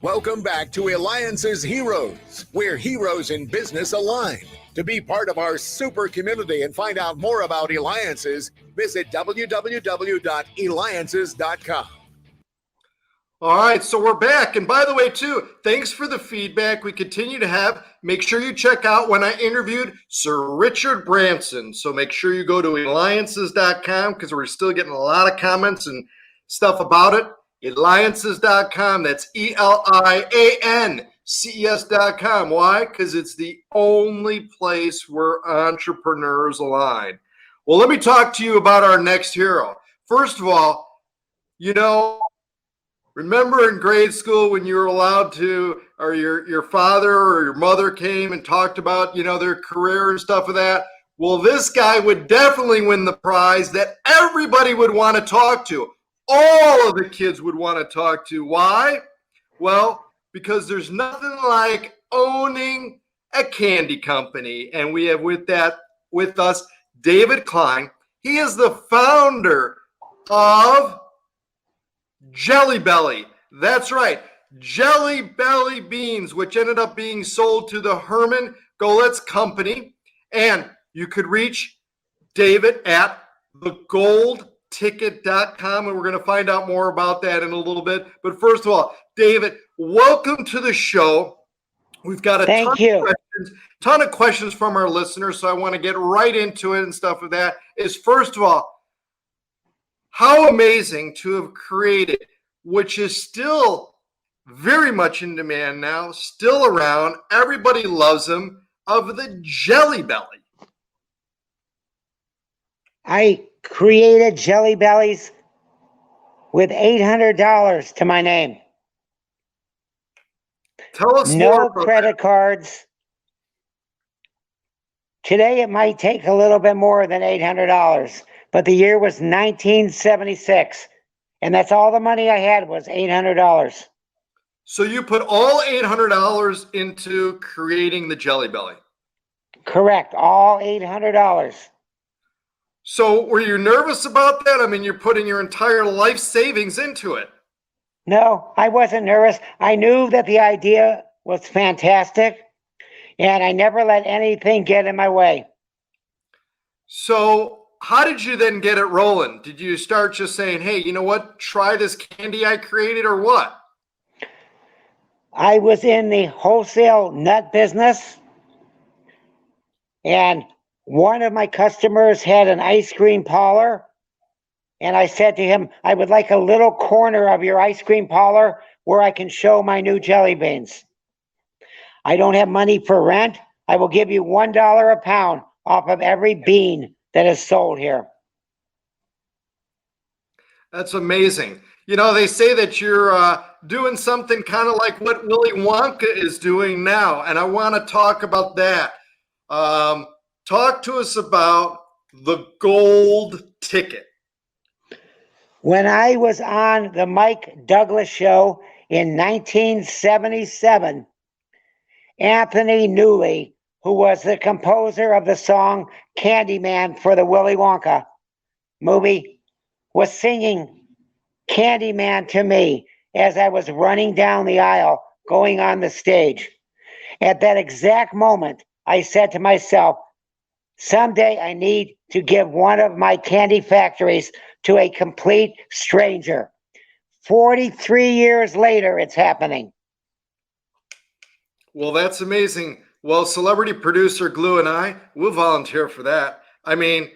Welcome back to Eliances Heroes, where heroes in business align. To be part of our super community and find out more about Eliances, visit www.Eliances.com. All right, so we're back. And by the way, too, thanks for the feedback we continue to have. Make sure you check out when I interviewed Sir Richard Branson. So make sure you go to Eliances.com because we're still getting a lot of comments and stuff about it. Eliances.com. That's ELIANCES.com. Why? Because it's the only place where entrepreneurs align. Well, let me talk to you about our next hero. First of all, remember in grade school when you were allowed to, or your father or your mother came and talked about, their career and stuff of that? Well, this guy would definitely win the prize that everybody would want to talk to. All of the kids would want to talk to. Why? Well, because there's nothing like owning a candy company. And we have with us David Klein. He is the founder of JellyBelly. That's right. JellyBelly beans, which ended up being sold to the Herman Goletz company. And you could reach David at thegoldticket.com, and we're going to find out more about that in a little bit. But first of all, David, welcome to the show. We've got a ton of questions from our listeners, so I want to get right into it and stuff of that. Is first of all, how amazing to have created, which is still very much in demand now, still around, everybody loves them, of the JellyBelly. I created JellyBellies with $800 to my name. Tell us no more about credit that. Cards. Today it might take a little bit more than $800, but the year was 1976, and that's all the money I had was $800. So you put all $800 into creating the JellyBelly? Correct, all $800. So were you nervous about that? I mean, you're putting your entire life savings into it. No, I wasn't nervous. I knew that the idea was fantastic, and I never let anything get in my way. So how did you then get it rolling? Did you start just saying, hey, you know what, try this candy I created, or what? I was in the wholesale nut business, and one of my customers had an ice cream parlor, and I said to him, I would like a little corner of your ice cream parlor where I can show my new jelly beans. I don't have money for rent. I will give you $1 a pound off of every bean that is sold here. That's amazing. They say that you're doing something kind of like what Willy Wonka is doing now, and I want to talk about that. Talk to us about the Gold Ticket. When I was on the Mike Douglas show in 1977, Anthony Newley, who was the composer of the song Candyman for the Willy Wonka movie, was singing Candyman to me as I was running down the aisle going on the stage. At that exact moment, I said to myself, someday I need to give one of my candy factories to a complete stranger. 43 years later, it's happening. Well, that's amazing. Well, celebrity producer Glue and I will volunteer for that. I mean,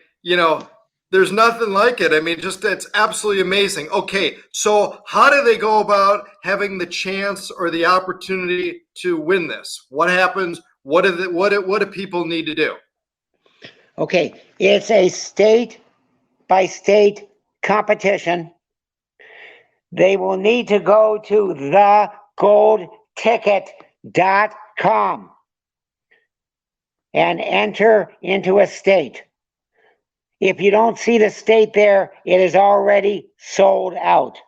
there's nothing like it. I mean, it's absolutely amazing. Okay, so how do they go about having the chance or the opportunity to win this? What happens? What do people need to do? Okay, it's a state-by-state competition. They will need to go to thegoldticket.com and enter into a state. If you don't see the state there, it is already sold out.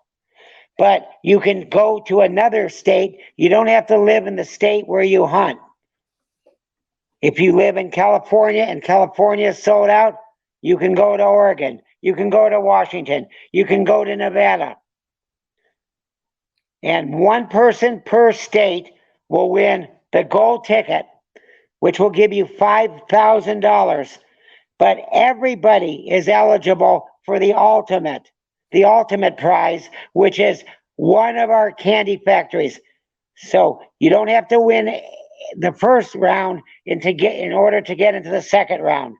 But you can go to another state. You don't have to live in the state where you hunt. If you live in California and California is sold out, you can go to Oregon. You can go to Washington. You can go to Nevada. And one person per state will win the gold ticket, which will give you $5,000. But everybody is eligible for the ultimate prize, which is one of our candy factories. So you don't have to win the first round in order to get into the second round.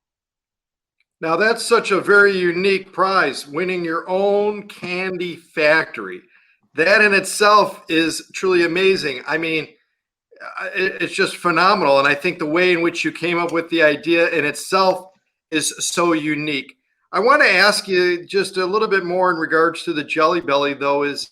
Now that's such a very unique prize, winning your own candy factory. That in itself is truly amazing. I mean, it's just phenomenal. And I think the way in which you came up with the idea in itself is so unique. I want to ask you just a little bit more in regards to the JellyBelly, though, is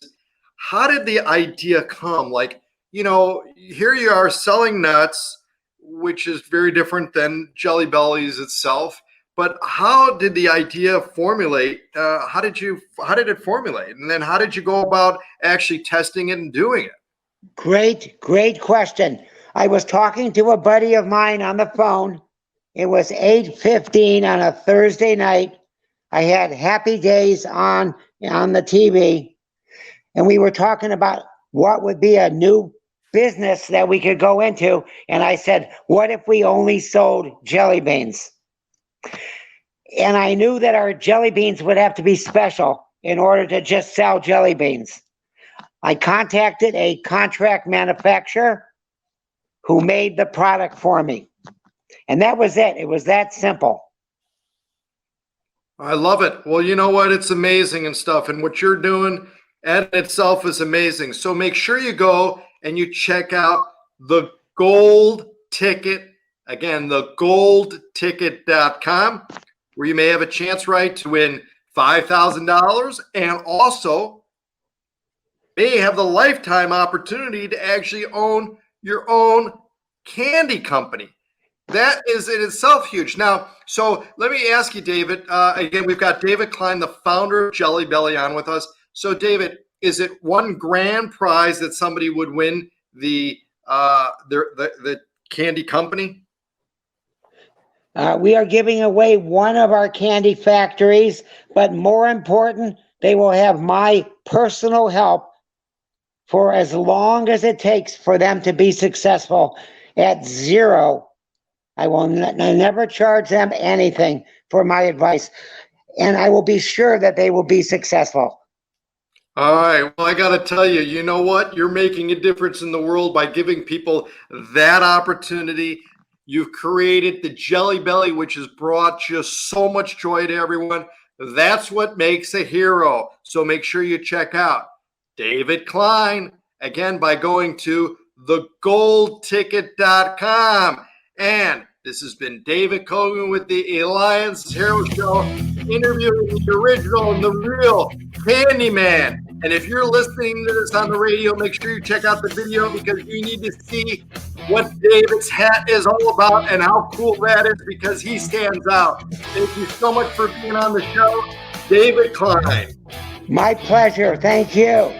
how did the idea come? Like, you know, here you are selling nuts, which is very different than JellyBelly's itself. But how did the idea formulate? How did it formulate? And then how did you go about actually testing it and doing it? Great question. I was talking to a buddy of mine on the phone. It was 8:15 on a Thursday night. I had Happy Days on the TV, and we were talking about what would be a new business that we could go into. And I said, what if we only sold jelly beans? And I knew that our jelly beans would have to be special in order to just sell jelly beans. I contacted a contract manufacturer who made the product for me. And that was it. It was that simple. I love it. Well, you know what? It's amazing and stuff. And what you're doing in itself is amazing. So make sure you go and you check out the Gold Ticket. Again, the goldticket.com, where you may have a chance, right, to win $5,000 and also may have the lifetime opportunity to actually own your own candy company. That is in itself huge. Now, so let me ask you, David, again, we've got David Klein, the founder of JellyBelly, on with us. So, David, is it one grand prize that somebody would win the candy company? We are giving away one of our candy factories, but more important, they will have my personal help for as long as it takes for them to be successful at zero. I will never charge them anything for my advice, and I will be sure that they will be successful. All right. Well, I got to tell you, you know what? You're making a difference in the world by giving people that opportunity. You've created the JellyBelly, which has brought just so much joy to everyone. That's what makes a hero. So make sure you check out David Klein, again, by going to thegoldticket.com. And this has been David Cogan with the Eliances Hero Show, interviewing the original and the real Candyman. And if you're listening to this on the radio, make sure you check out the video, because you need to see what David's hat is all about and how cool that is, because he stands out. Thank you so much for being on the show, David Klein. My pleasure. Thank you.